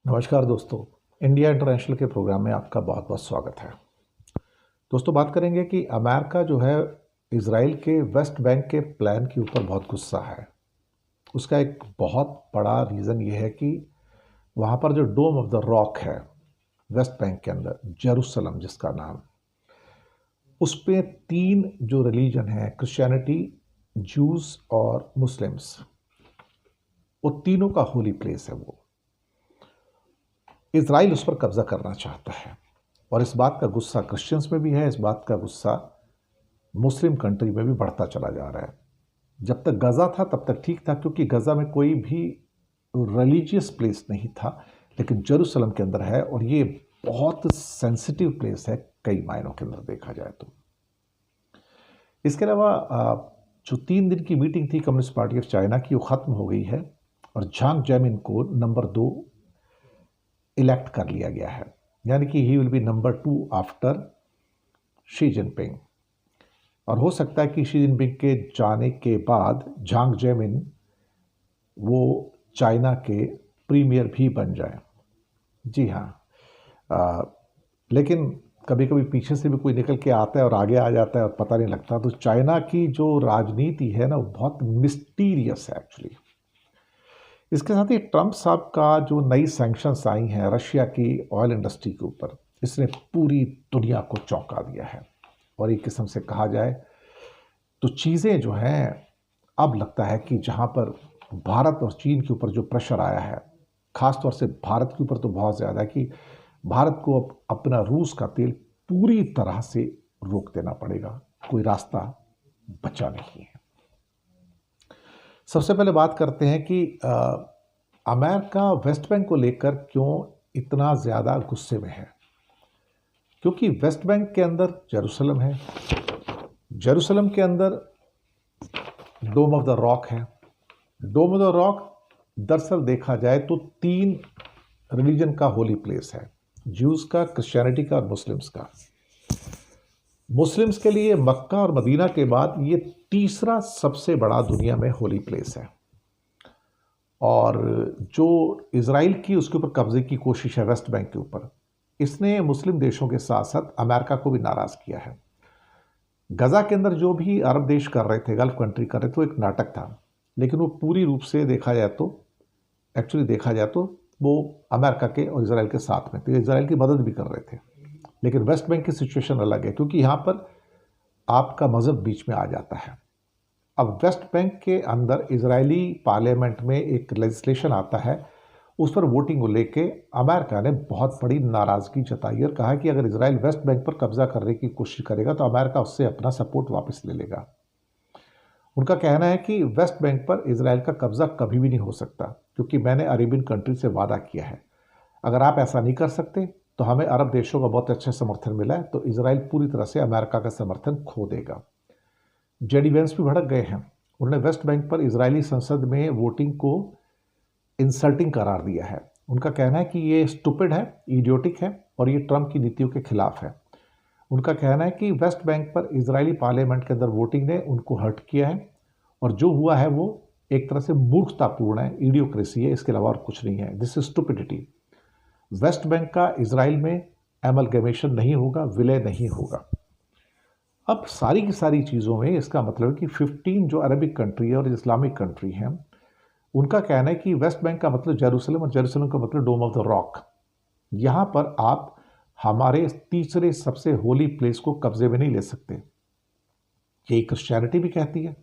नमस्कार दोस्तों। India international के प्रोग्राम में आपका बहुत बहुत स्वागत है। दोस्तों, बात करेंगे कि अमेरिका जो है इजराइल के वेस्ट बैंक के प्लान के ऊपर बहुत गुस्सा है। उसका एक बहुत बड़ा रीज़न ये है कि वहाँ पर जो डोम ऑफ द रॉक है वेस्ट बैंक के अंदर, जेरूसलम जिसका नाम, उस पे तीन जो रिलीजन है, क्रिश्चियनिटी, जूस और मुस्लिम्स, वो तीनों का होली प्लेस है। वो इजराइल उस पर कब्जा करना चाहता है और इस बात का गुस्सा क्रिश्चियंस में भी है, इस बात का गुस्सा मुस्लिम कंट्री में भी बढ़ता चला जा रहा है। जब तक गज़ा था तब तक ठीक था, क्योंकि गज़ा में कोई भी रिलीजियस प्लेस नहीं था, लेकिन जेरूसलम के अंदर है और ये बहुत सेंसिटिव प्लेस है कई मायनों के अंदर देखा जाए तो। इसके अलावा जो 3 दिन की मीटिंग थी कम्युनिस्ट पार्टी ऑफ चाइना की, वो ख़त्म हो गई है और झांग जैमिन को नंबर 2 इलेक्ट कर लिया गया है, यानी कि he will be number 2 after Xi Jinping. और हो सकता है कि शी जिनपिंग के जाने के बाद झांग जैमिन वो चाइना के प्रीमियर भी बन जाए। जी हाँ, लेकिन कभी कभी पीछे से भी कोई निकल के आता है और आगे आ जाता है और पता नहीं लगता। तो चाइना की जो राजनीति है ना, वो बहुत मिस्टीरियस है एक्चुअली। इसके साथ ही ट्रंप साहब का जो नई सैंक्शंस आई हैं रशिया की ऑयल इंडस्ट्री के ऊपर, इसने पूरी दुनिया को चौंका दिया है। और एक किस्म से कहा जाए तो चीज़ें जो हैं, अब लगता है कि जहाँ पर भारत और चीन के ऊपर जो प्रेशर आया है, ख़ास तौर से भारत के ऊपर तो बहुत ज़्यादा है, कि भारत को अब अपना रूस का तेल पूरी तरह से रोक देना पड़ेगा, कोई रास्ता बचा नहीं है। सबसे पहले बात करते हैं कि अमेरिका वेस्ट बैंक को लेकर क्यों इतना ज़्यादा गुस्से में है। क्योंकि वेस्ट बैंक के अंदर जेरूसलम है, जेरूसलम के अंदर डोम ऑफ द रॉक है। डोम ऑफ द रॉक दरअसल देखा जाए तो 3 रिलीजन का होली प्लेस है, ज्यूज़ का, क्रिश्चियनिटी का और मुस्लिम्स का। मुस्लिम्स के लिए मक्का और मदीना के बाद ये तीसरा सबसे बड़ा दुनिया में होली प्लेस है। और जो इजराइल की उसके ऊपर कब्जे की कोशिश है वेस्ट बैंक के ऊपर, इसने मुस्लिम देशों के साथ साथ अमेरिका को भी नाराज़ किया है। गज़ा के अंदर जो भी अरब देश कर रहे थे, गल्फ कंट्री कर रहे थे, वो एक नाटक था, लेकिन वो पूरी रूप से देखा जाए तो, एक्चुअली देखा जाए तो, वो अमेरिका के और इसराइल के साथ में थे, इसराइल की मदद भी कर रहे थे। लेकिन वेस्ट बैंक की सिचुएशन अलग है, क्योंकि यहाँ पर आपका मज़हब बीच में आ जाता है। अब वेस्ट बैंक के अंदर इजरायली पार्लियामेंट में एक लेजिस्लेशन आता है, उस पर वोटिंग को लेके अमेरिका ने बहुत बड़ी नाराज़गी जताई और कहा कि अगर इजराइल वेस्ट बैंक पर कब्जा करने की कोशिश करेगा तो अमेरिका उससे अपना सपोर्ट वापस ले लेगा। उनका कहना है कि वेस्ट बैंक पर इजराइल का कब्जा कभी भी नहीं हो सकता, क्योंकि मैंने अरेबियन कंट्री से वादा किया है, अगर आप ऐसा नहीं कर सकते तो हमें अरब देशों का बहुत अच्छा समर्थन मिला है, तो इजराइल पूरी तरह से अमेरिका का समर्थन खो देगा। जेडी वेंस भी भड़क गए हैं। उन्होंने वेस्ट बैंक पर इजरायली संसद में वोटिंग को इंसल्टिंग करार दिया है। उनका कहना है कि ये स्टूपिड है, इडियोटिक है और ये ट्रंप की नीतियों के खिलाफ है। उनका कहना है कि वेस्ट बैंक पर इजरायली पार्लियामेंट के अंदर वोटिंग ने उनको हर्ट किया है और जो हुआ है वो एक तरह से मूर्खतापूर्ण है, इडियोक्रेसी है, इसके अलावा और कुछ नहीं है। This is stupidity. West Bank का इजराइल में एमलगेमेशन नहीं होगा, विलय नहीं होगा। अब सारी की सारी चीज़ों में इसका मतलब है कि 15 जो अरबिक कंट्री है और इस्लामिक कंट्री हैं, उनका कहना है कि वेस्ट बैंक का मतलब जेरूसलम और जेरूसलम का मतलब डोम ऑफ द रॉक। यहाँ पर आप हमारे तीसरे सबसे होली प्लेस को कब्जे में नहीं ले सकते। यही क्रिश्चियनिटी भी कहती है।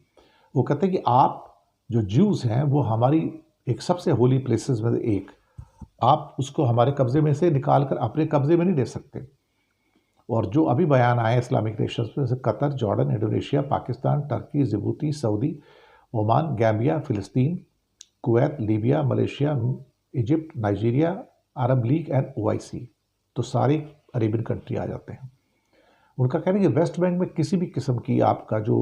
वो कहते हैं कि आप जो ज्यूज़ हैं वो हमारी एक सबसे होली प्लेसेस में एक, आप उसको हमारे कब्जे में से निकाल कर अपने कब्जे में नहीं ले सकते। और जो अभी बयान आए इस्लामिक नेशंस में, जैसे Qatar, Jordan, Indonesia, Pakistan, Turkey, Djibouti, Saudi, Oman, Gambia, फ़िलिस्तीन, Kuwait, Libya, Malaysia, Egypt, Nigeria, Arab League and OIC, तो सारे अरेबियन कंट्री आ जाते हैं। उनका कहना है कि वेस्ट बैंक में किसी भी किस्म की आपका जो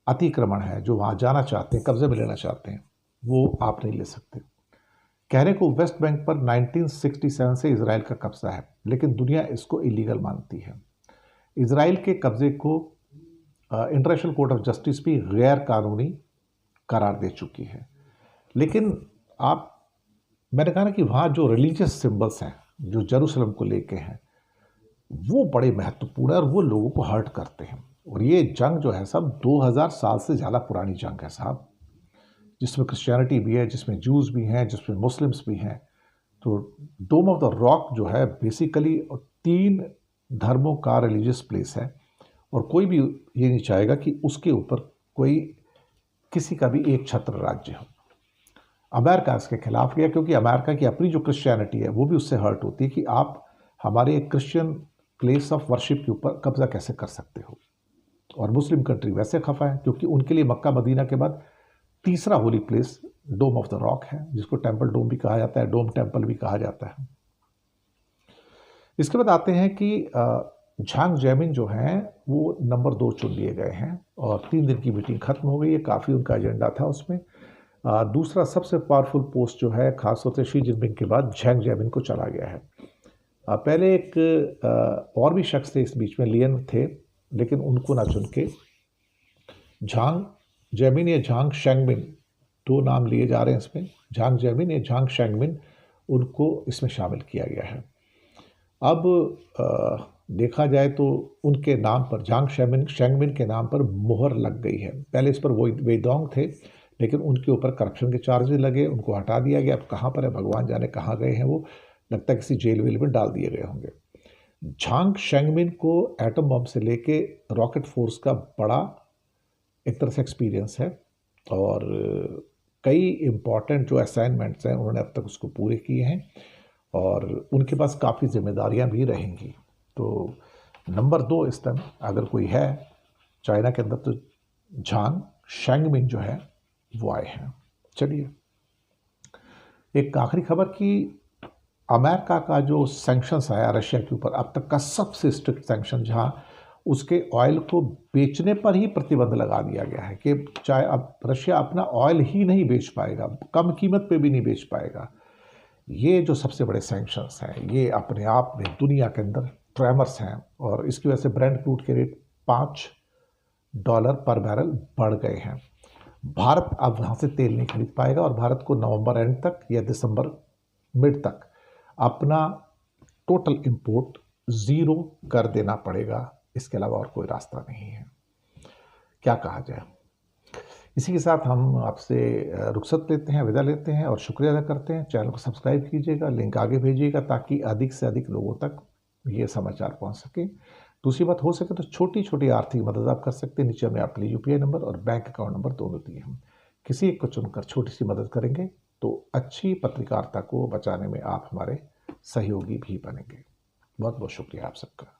अतिक्रमण है, जो वहाँ जाना चाहते हैं, कब्जे में लेना चाहते हैं, वो आप नहीं ले सकते। कहने को वेस्ट बैंक पर 1967 से इसराइल का कब्जा है, लेकिन दुनिया इसको इलीगल मानती है। इसराइल के कब्जे को इंटरनेशनल कोर्ट ऑफ जस्टिस भी गैर कानूनी करार दे चुकी है। लेकिन आप मैंने कहा ना कि वहाँ जो रिलीजियस सिंबल्स हैं जो जेरूसलम को लेके हैं वो बड़े महत्वपूर्ण है और वो लोगों को हर्ट करते हैं। और ये जंग जो है सब 2000 साल से ज़्यादा पुरानी जंग है साहब, जिसमें क्रिश्चियनिटी भी है, जिसमें जूस भी हैं, जिसमें मुस्लिम्स भी हैं। तो डोम ऑफ द रॉक जो है बेसिकली 3 धर्मों का रिलीजियस प्लेस है और कोई भी ये नहीं चाहेगा कि उसके ऊपर कोई किसी का भी एक छत्र राज्य हो। अमेरिका इसके खिलाफ गया क्योंकि अमेरिका की अपनी जो क्रिश्चियनिटी है वो भी उससे हर्ट होती है कि आप हमारे एक क्रिश्चियन प्लेस ऑफ वर्शिप के ऊपर कब्जा कैसे कर सकते हो। और मुस्लिम कंट्री वैसे खफा है क्योंकि उनके लिए मक्का मदीना के बाद तीसरा holy place dome of the rock है, जिसको टेम्पल डोम भी कहा जाता है, डोम टेम्पल भी कहा जाता है। इसके बाद आते हैं कि झांग जैमिन जो हैं वो नंबर 2 चुन लिए गए हैं और 3 दिन की मीटिंग खत्म हो गई है, काफ़ी उनका एजेंडा था उसमें। दूसरा सबसे पावरफुल पोस्ट जो है खासतौर से शी जिनपिंग के बाद झांग जैमिन को चला गया है। पहले एक और भी शख्स थे इस बीच में, लियन थे, लेकिन उनको ना चुन के झांग जैमिन या झांग शेंगमिन, 2 नाम लिए जा रहे हैं इसमें, झांग जैमिन या झांग शेंगमिन, उनको इसमें शामिल किया गया है। अब देखा जाए तो उनके नाम पर, झांग शेंगमिन के नाम पर मोहर लग गई है। पहले इस पर वो वेदोंग थे, लेकिन उनके ऊपर करप्शन के चार्जेस लगे, उनको हटा दिया गया। अब कहाँ पर है भगवान जाने, कहाँ गए हैं वो, लगता है किसी जेल वेल में डाल दिए गए होंगे। झांग शेंगमिन को एटम बम से लेके रॉकेट फोर्स का बड़ा एक तरह से एक्सपीरियंस है और कई इम्पॉर्टेंट जो असाइनमेंट्स हैं उन्होंने अब तक उसको पूरे किए हैं और उनके पास काफ़ी जिम्मेदारियां भी रहेंगी। तो नंबर 2 इस टाइम अगर कोई है चाइना के अंदर तो झांग शेंगमिन जो है वो आए हैं। चलिए एक आखिरी खबर कि अमेरिका का जो सैंक्शंस आया रशिया के ऊपर, अब तक का सबसे स्ट्रिक्ट सैंक्शन, जहां उसके ऑयल को बेचने पर ही प्रतिबंध लगा दिया गया है कि चाहे अब रशिया अपना ऑयल ही नहीं बेच पाएगा, कम कीमत पे भी नहीं बेच पाएगा। ये जो सबसे बड़े सैंक्शंस हैं ये अपने आप में दुनिया के अंदर ट्रेमर्स हैं और इसकी वजह से ब्रेंट क्रूड के रेट $5 पर बैरल बढ़ गए हैं। भारत अब वहाँ से तेल नहीं खरीद पाएगा और भारत को नवंबर एंड तक या दिसंबर मिड तक अपना टोटल इंपोर्ट 0 कर देना पड़ेगा। इसके अलावा और कोई रास्ता नहीं है। क्या कहा जाए। इसी के साथ हम आपसे रुखसत लेते हैं, विदा लेते हैं और शुक्रिया अदा करते हैं। चैनल को सब्सक्राइब कीजिएगा, लिंक आगे भेजिएगा ताकि अधिक से अधिक लोगों तक ये समाचार पहुंच सके। दूसरी बात, हो सके तो छोटी छोटी आर्थिक मदद आप कर सकते हैं। नीचे में आपके लिए UPI नंबर और बैंक अकाउंट नंबर दोनों दिए हम। किसी एक को चुनकर छोटी सी मदद करेंगे तो अच्छी पत्रकारिता को बचाने में आप हमारे सहयोगी भी बनेंगे। बहुत बहुत शुक्रिया आप सबका।